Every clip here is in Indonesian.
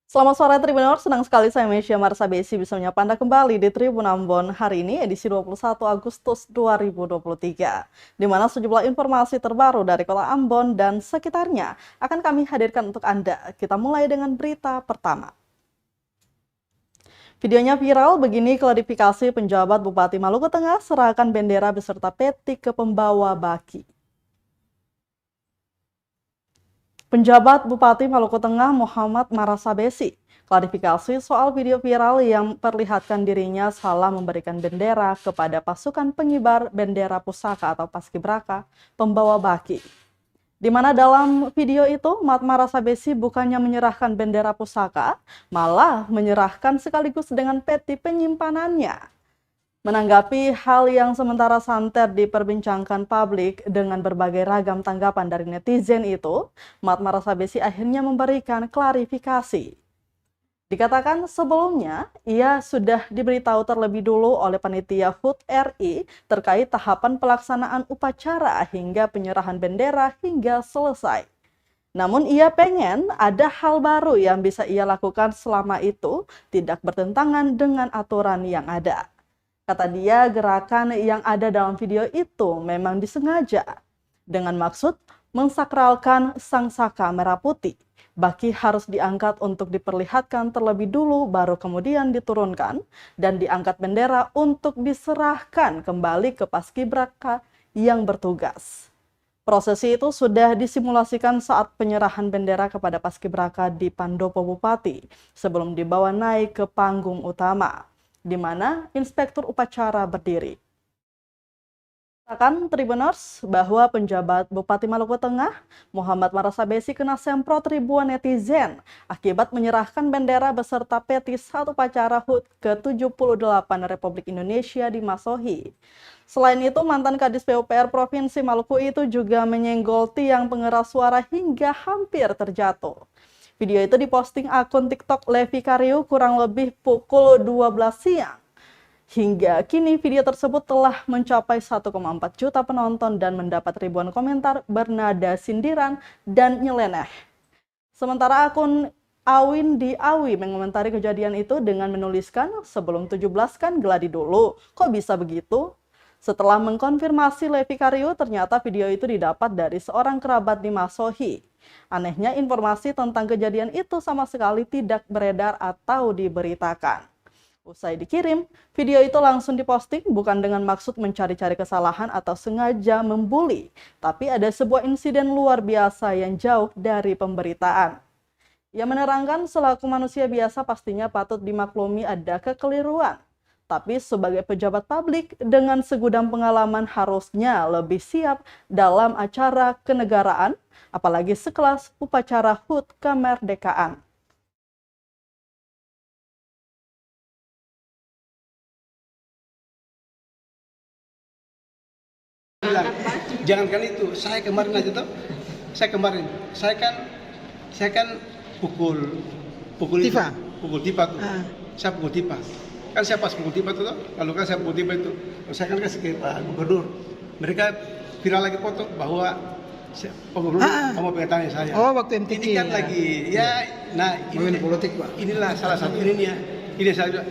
Selamat sore Tribuners, senang sekali saya Mesya Marsa Besi bisa menyapa Anda kembali di Tribun Ambon hari ini edisi 21 Agustus 2023, di mana sejumlah informasi terbaru dari Kota Ambon dan sekitarnya akan kami hadirkan untuk Anda. Kita mulai dengan berita pertama. Videonya viral, begini klarifikasi penjabat Bupati Maluku Tengah serahkan bendera beserta peti ke pembawa baki. Penjabat Bupati Maluku Tengah Muhammad Marasa Besi klarifikasi soal video viral yang perlihatkan dirinya salah memberikan bendera kepada pasukan pengibar bendera pusaka atau paskibraka pembawa baki. Di mana dalam video itu Mat Marasa Besi bukannya menyerahkan bendera pusaka, malah menyerahkan sekaligus dengan peti penyimpanannya. Menanggapi hal yang sementara santer diperbincangkan publik dengan berbagai ragam tanggapan dari netizen itu, Mat Marasa Besi akhirnya memberikan klarifikasi. Dikatakan sebelumnya, ia sudah diberitahu terlebih dulu oleh panitia HUT RI terkait tahapan pelaksanaan upacara hingga penyerahan bendera hingga selesai. Namun ia pengen ada hal baru yang bisa ia lakukan selama itu tidak bertentangan dengan aturan yang ada. Kata dia, gerakan yang ada dalam video itu memang disengaja dengan maksud mensakralkan sang saka merah putih. Baki harus diangkat untuk diperlihatkan terlebih dulu baru kemudian diturunkan dan diangkat bendera untuk diserahkan kembali ke paskibraka yang bertugas. Prosesi itu sudah disimulasikan saat penyerahan bendera kepada paskibraka di Pandopo Bupati sebelum dibawa naik ke panggung utama, di mana inspektur upacara berdiri. Katakan Tribuners bahwa penjabat Bupati Maluku Tengah Muhammad Marasa Besi kena semprot ribuan netizen akibat menyerahkan bendera beserta peti saat upacara HUT ke-78 Republik Indonesia di Masohi. Selain itu, mantan Kadis PUPR Provinsi Maluku itu juga menyenggol tiang pengeras suara hingga hampir terjatuh. Video itu diposting akun TikTok Levi Kariu kurang lebih pukul 12 siang. Hingga kini video tersebut telah mencapai 1,4 juta penonton dan mendapat ribuan komentar bernada sindiran dan nyeleneh. Sementara akun Awin di Awi mengomentari kejadian itu dengan menuliskan, sebelum 17 kan geladi dulu, kok bisa begitu? Setelah mengkonfirmasi Levi Kariu, ternyata video itu didapat dari seorang kerabat di Masohi. Anehnya informasi tentang kejadian itu sama sekali tidak beredar atau diberitakan. Usai dikirim, video itu langsung diposting bukan dengan maksud mencari-cari kesalahan atau sengaja membuli, tapi ada sebuah insiden luar biasa yang jauh dari pemberitaan. Ia menerangkan selaku manusia biasa pastinya patut dimaklumi ada kekeliruan. Tapi sebagai pejabat publik dengan segudang pengalaman harusnya lebih siap dalam acara kenegaraan, apalagi sekelas upacara HUT kemerdekaan. Jangankan itu, saya kemarin aja tuh, saya kan pukul Tifa. pukul tipa tuh, saya pukul tipa, kan saya pas pukul tipa tuh, lalu kan saya pukul tipa itu, saya kan kasih ke Pak Gubernur, mereka viral lagi foto bahwa Pak Gubernur mau pengen tanya saya. Oh, waktu MTQ. Ini kan ya. lagi, ya, nah ini politik, Pak. inilah salah satu ininya. Ini saya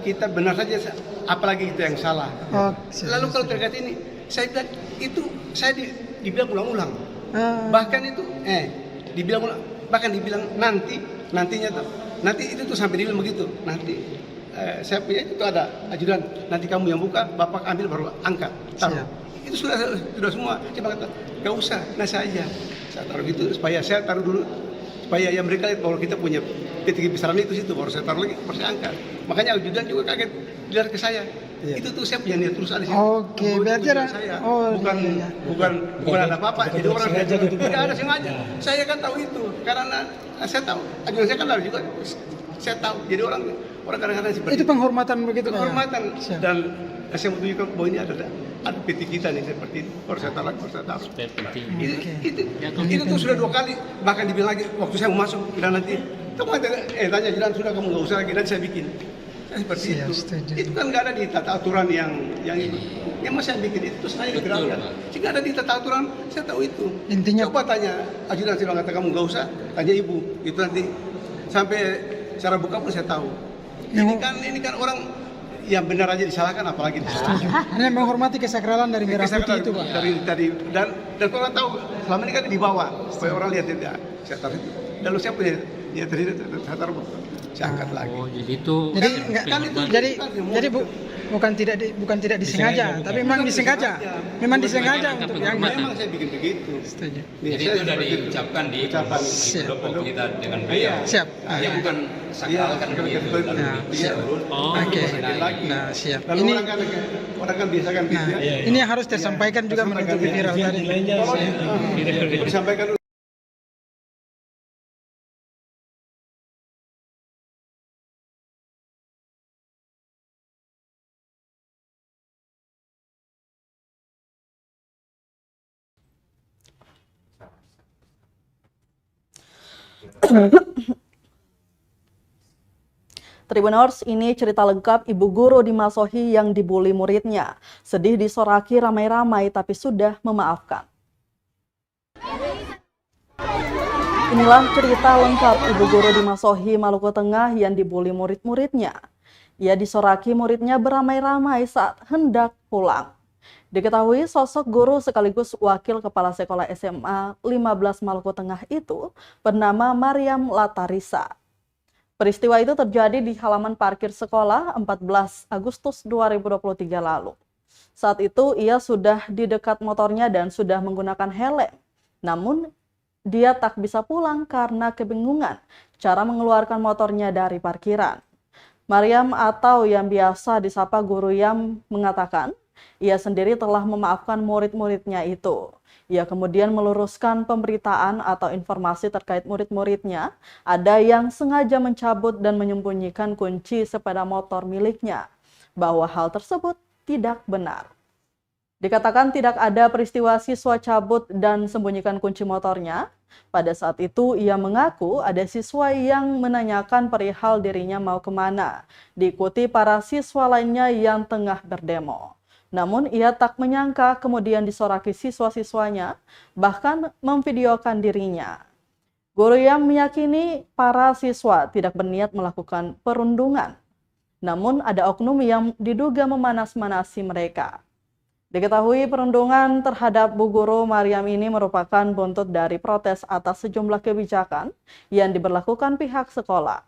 kita benar saja, apalagi kita yang salah. Oh, Lalu kalau terkait ini, saya bilang itu saya dibilang ulang-ulang. Bahkan itu dibilang ulang, bahkan dibilang nantinya tuh. Nanti itu tuh sampai dibilang begitu. Nanti saya punya itu tuh ada ajudan. Nanti kamu yang buka, Bapak ambil baru angkat, taruh. Siap. Itu sudah semua. Cuma kata, "Enggak usah, nah saja." Saya taruh gitu supaya saya taruh dulu supaya ya mereka lihat bahwa kita punya titik besaran itu situ, baru saya taruh lagi, baru saya angkat. Makanya ajudan juga kaget dilihat ke saya. Iya. Itu tuh saya punya niat terus ada sih. Oke, berarti ada. Saya. Oh, bukan ada apa-apa. Jadi orang tidak ada sengaja. Saya kan tahu itu karena saya tahu. Ajudan saya kan lalu juga. Saya tahu. Jadi orang kadang-kadang seperti Itu penghormatan begitu kan? penghormatan Ya? dan saya mau tunjukkan bahwa ini ada peti kita nih seperti ini. Baru saya taruh, itu tuh sudah 2 kali. Bahkan dibilang lagi waktu saya mau masuk dan nanti tanya jalan sudah kamu nggak usah lagi nanti saya bikin. Seperti Siap, itu. setuju. Itu kan nggak ada di tata aturan yang itu. Yang mau saya bikin itu saya gerakan. Jika ada di tata aturan, saya tahu itu. Intinya coba tanya ajudan saya kata kamu nggak usah, tanya ibu. Itu nanti sampai cara buka pun saya tahu. Ini kan orang yang benar aja disalahkan, apalagi disalahkan. Ini menghormati kesakralan dari merah putih itu, Pak. Dari tadi dan orang tahu selama ini kan dibawa supaya orang lihat tidak. Saya taruh itu. Lalu siapa ya tadi saya taruh, saya angkat lagi. Oh, jadi itu Jadi enggak kan itu bukan tidak disengaja, tapi memang disengaja. Memang disengaja untuk diangkat. Memang saya bikin begitu. Setuju. Jadi itu sudah diucapkan di pendopo kita dengan beliau. Siap. Dia bukan sakralkan begitu. Oke. Nah, siap. Lalu orang kan biasa kan gitu ya. Ini yang harus tersampaikan juga menutupi viral tadi. Disampaikan. Tribuners, ini cerita lengkap ibu guru di Masohi yang dibully muridnya. Sedih disoraki ramai-ramai tapi sudah memaafkan. Inilah cerita lengkap ibu guru di Masohi, Maluku Tengah yang dibully murid-muridnya. Ia disoraki muridnya beramai-ramai saat hendak pulang. Diketahui sosok guru sekaligus wakil kepala sekolah SMA 15 Maluku Tengah itu bernama Mariam Latarisa. Peristiwa itu terjadi di halaman parkir sekolah 14 Agustus 2023 lalu. Saat itu ia sudah di dekat motornya dan sudah menggunakan helm. Namun dia tak bisa pulang karena kebingungan cara mengeluarkan motornya dari parkiran. Mariam atau yang biasa disapa Guru Yam mengatakan ia sendiri telah memaafkan murid-muridnya itu. Ia kemudian meluruskan pemberitaan atau informasi terkait murid-muridnya, ada yang sengaja mencabut dan menyembunyikan kunci sepeda motor miliknya, bahwa hal tersebut tidak benar. Dikatakan tidak ada peristiwa siswa cabut dan sembunyikan kunci motornya. Pada saat itu ia mengaku ada siswa yang menanyakan perihal dirinya mau kemana, diikuti para siswa lainnya yang tengah berdemo. Namun ia tak menyangka kemudian disoraki siswa-siswanya, bahkan memvideokan dirinya. Guru yang meyakini para siswa tidak berniat melakukan perundungan, namun ada oknum yang diduga memanas-manasi mereka. Diketahui perundungan terhadap Bu Guru Mariam ini merupakan buntut dari protes atas sejumlah kebijakan yang diberlakukan pihak sekolah.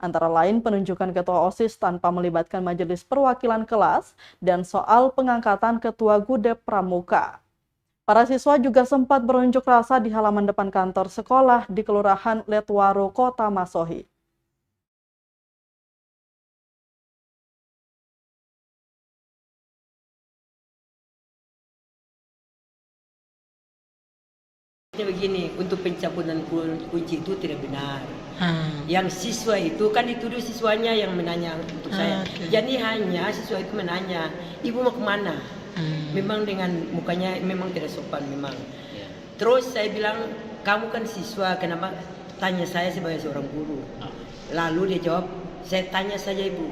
Antara lain penunjukan ketua OSIS tanpa melibatkan majelis perwakilan kelas dan soal pengangkatan ketua Gudep Pramuka. Para siswa juga sempat berunjuk rasa di halaman depan kantor sekolah di Kelurahan Letwaro, Kota Masohi. Begini, untuk pencabutan kunci itu tidak benar. Yang siswa itu kan dituduh siswanya yang menanya untuk saya. Jadi hanya siswa itu menanya, ibu mau kemana? Memang dengan mukanya memang tidak sopan memang. Terus saya bilang, kamu kan siswa, kenapa tanya saya sebagai seorang guru? Lalu dia jawab, saya tanya saja ibu.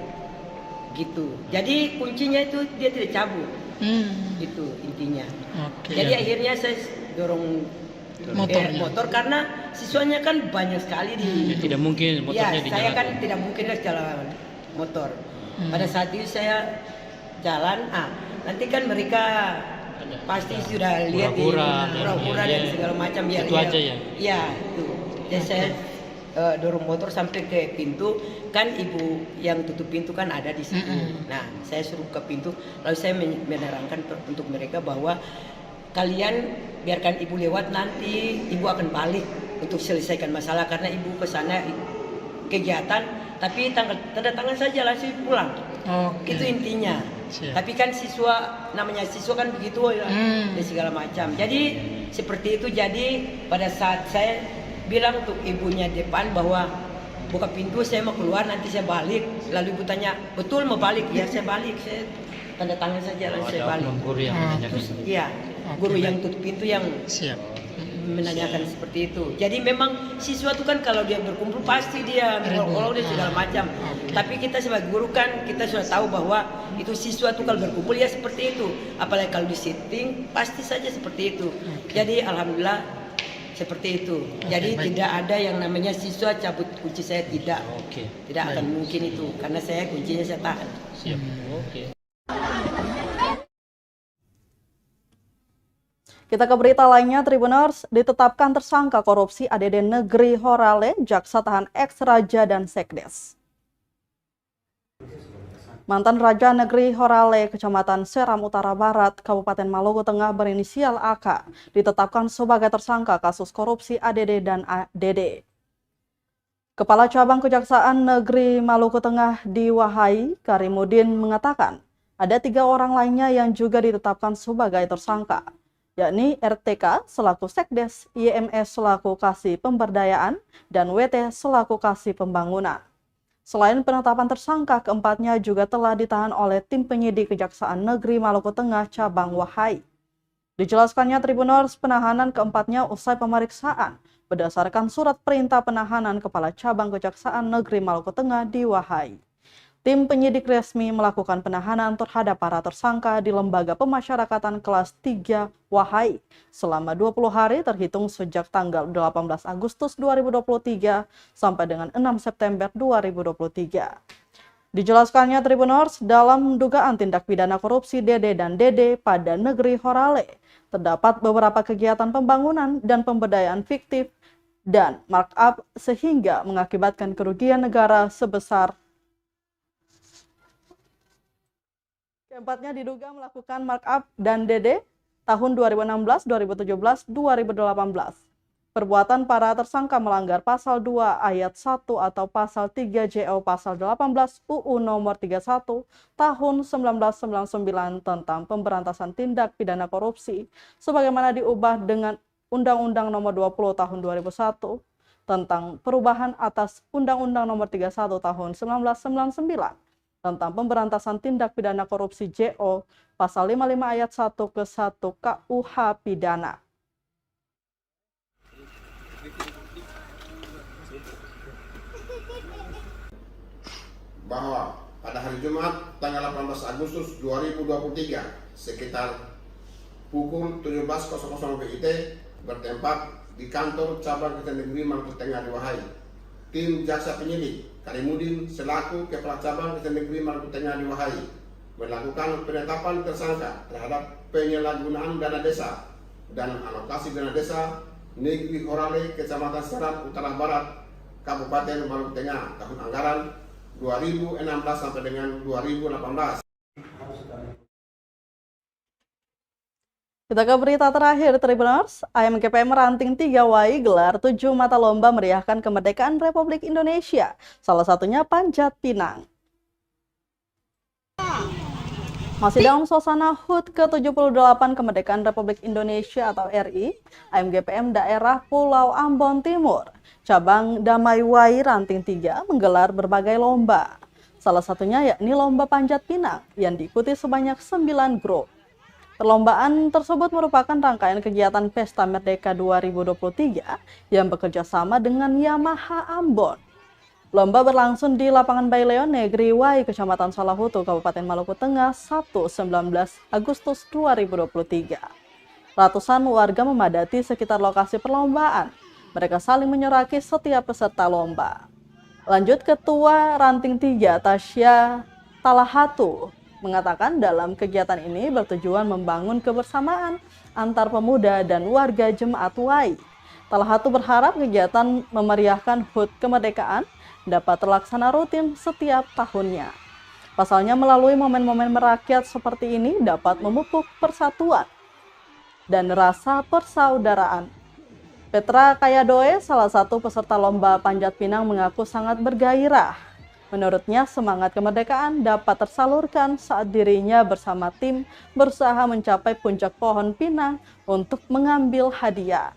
Gitu. Jadi kuncinya itu dia tidak cabut. Itu intinya. Jadi akhirnya saya dorong motor karena siswanya kan banyak sekali di tidak mungkin motornya ya, saya kan tidak mungkin jalan motor. Pada saat itu saya jalan, nanti kan mereka pasti sudah lihat di pura-pura dan segala macam ya. Itu aja ya. Iya, itu. Jadi saya dorong motor sampai ke pintu, kan ibu yang tutup pintu kan ada di situ. Nah, saya suruh ke pintu, lalu saya menerangkan untuk mereka bahwa kalian biarkan ibu lewat, nanti ibu akan balik untuk selesaikan masalah karena ibu ke sana kegiatan, tapi tanda tangan saja langsung pulang. Itu intinya. Tapi kan siswa, namanya siswa kan begitu ya, dan segala macam. Jadi seperti itu. Jadi pada saat saya bilang untuk ibunya depan bahwa buka pintu, saya mau keluar, nanti saya balik. Lalu ibu tanya, betul mau balik? Ya saya balik, saya tanda tangan saja langsung saya balik. Guru yang menanyakan. Iya, guru yang tutup pintu yang menanyakan seperti itu. Jadi memang siswa itu kan kalau dia berkumpul pasti dia ngolok-ngolok dan segala macam. Tapi kita sebagai guru kan kita sudah tahu bahwa itu siswa itu kalau berkumpul ya seperti itu. Apalagi kalau di sitting pasti saja seperti itu. Jadi alhamdulillah seperti itu. Jadi tidak ada yang namanya siswa cabut kunci saya tidak. Tidak akan mungkin itu karena saya kuncinya saya tahan. Siap. Oke. Kita ke berita lainnya, Tribuners, ditetapkan tersangka korupsi ADD Negeri Horale, Jaksa tahan ex Raja dan Sekdes. Mantan Raja Negeri Horale, Kecamatan Seram Utara Barat, Kabupaten Maluku Tengah berinisial AK, ditetapkan sebagai tersangka kasus korupsi ADD dan ADD. Kepala Cabang Kejaksaan Negeri Maluku Tengah di Wahai, Karimudin mengatakan, ada 3 orang lainnya yang juga ditetapkan sebagai tersangka, yakni RTK selaku Sekdes, YMS selaku Kasih Pemberdayaan, dan WT selaku Kasih Pembangunan. Selain penetapan tersangka, keempatnya juga telah ditahan oleh tim penyidik Kejaksaan Negeri Maluku Tengah Cabang Wahai. Dijelaskannya Tribuners, penahanan keempatnya usai pemeriksaan berdasarkan surat perintah penahanan Kepala Cabang Kejaksaan Negeri Maluku Tengah di Wahai. Tim penyidik resmi melakukan penahanan terhadap para tersangka di Lembaga Pemasyarakatan kelas 3 Wahai selama 20 hari terhitung sejak tanggal 18 Agustus 2023 sampai dengan 6 September 2023. Dijelaskannya Tribuners, dalam dugaan tindak pidana korupsi DD dan DD pada Negeri Horale, terdapat beberapa kegiatan pembangunan dan pemberdayaan fiktif dan markup sehingga mengakibatkan kerugian negara sebesar. Keempatnya diduga melakukan markup dan DD tahun 2016, 2017, 2018. Perbuatan para tersangka melanggar pasal 2 ayat 1 atau pasal 3 JO pasal 18 UU nomor 31 tahun 1999 tentang pemberantasan tindak pidana korupsi sebagaimana diubah dengan Undang-Undang nomor 20 tahun 2001 tentang perubahan atas Undang-Undang nomor 31 tahun 1999 tentang pemberantasan tindak pidana korupsi JO pasal 55 ayat 1 ke 1 KUH pidana. Bahwa pada hari Jumat tanggal 18 Agustus 2023 sekitar pukul 17.00 WIT bertempat di kantor cabang Kejaksaan Negeri Maluku Tengah di Wahai. Tim jaksa penyidik Karimudin selaku Kepala Cabang Kejaksaan Negeri Maluku Tengah di Wahai melakukan penetapan tersangka terhadap penyalahgunaan dana desa dan alokasi dana desa Negeri Horale, Kecamatan Seram Utara Barat, Kabupaten Maluku Tengah tahun anggaran 2016 sampai dengan 2018. Kita ke berita terakhir, Tribuners. AMGPM Ranting 3 WAI gelar 7 mata lomba meriahkan kemerdekaan Republik Indonesia. Salah satunya Panjat Pinang. Masih dalam suasana HUT ke-78 Kemerdekaan Republik Indonesia atau RI, AMGPM Daerah Pulau Ambon Timur, Cabang Damai WAI Ranting 3 menggelar berbagai lomba. Salah satunya yakni Lomba Panjat Pinang yang diikuti sebanyak 9 grup. Perlombaan tersebut merupakan rangkaian kegiatan Pesta Merdeka 2023 yang bekerja sama dengan Yamaha Ambon. Lomba berlangsung di lapangan Baileon Negeri Wai, Kecamatan Salahutu, Kabupaten Maluku Tengah, Sabtu 19 Agustus 2023. Ratusan warga memadati sekitar lokasi perlombaan. Mereka saling menyuraki setiap peserta lomba. Lanjut Ketua Ranting 3 Tasya Talahatu mengatakan dalam kegiatan ini bertujuan membangun kebersamaan antar pemuda dan warga Jemaat Wai. Talahatu berharap kegiatan memeriahkan HUT kemerdekaan dapat terlaksana rutin setiap tahunnya. Pasalnya melalui momen-momen merakyat seperti ini dapat memupuk persatuan dan rasa persaudaraan. Petra Kayadoe, salah satu peserta lomba panjat pinang, mengaku sangat bergairah. Menurutnya, semangat kemerdekaan dapat tersalurkan saat dirinya bersama tim berusaha mencapai puncak pohon pinang untuk mengambil hadiah.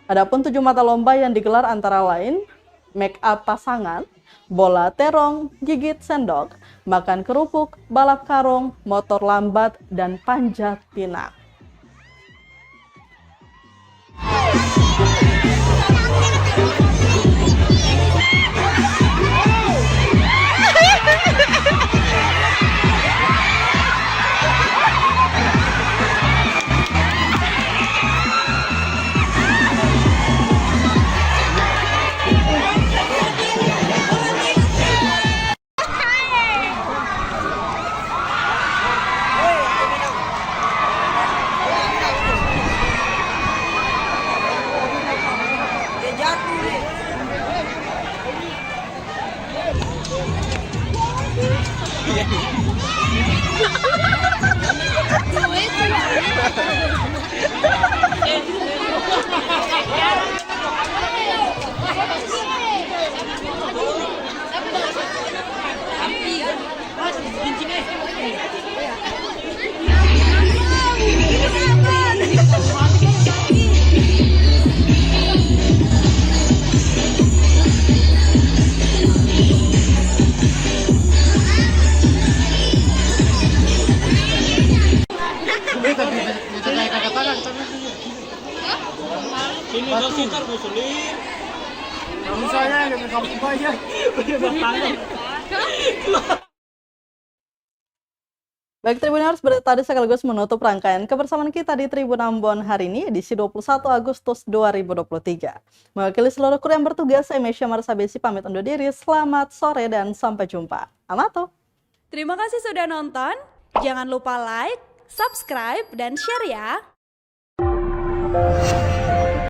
Adapun 7 mata lomba yang digelar antara lain make up pasangan, bola terong, gigit sendok, makan kerupuk, balap karung, motor lambat, dan panjat pinang. Kamu saya yang ke kampung aja. Baik Tribuners, berita tadi sekaligus menutup rangkaian kebersamaan kita di Tribun Ambon hari ini, edisi 21 Agustus 2023. Mewakili seluruh kru yang bertugas, saya Mesya Marsabesi pamit undur diri. Selamat sore dan sampai jumpa. Amato. Terima kasih sudah nonton. Jangan lupa like, subscribe, dan share ya.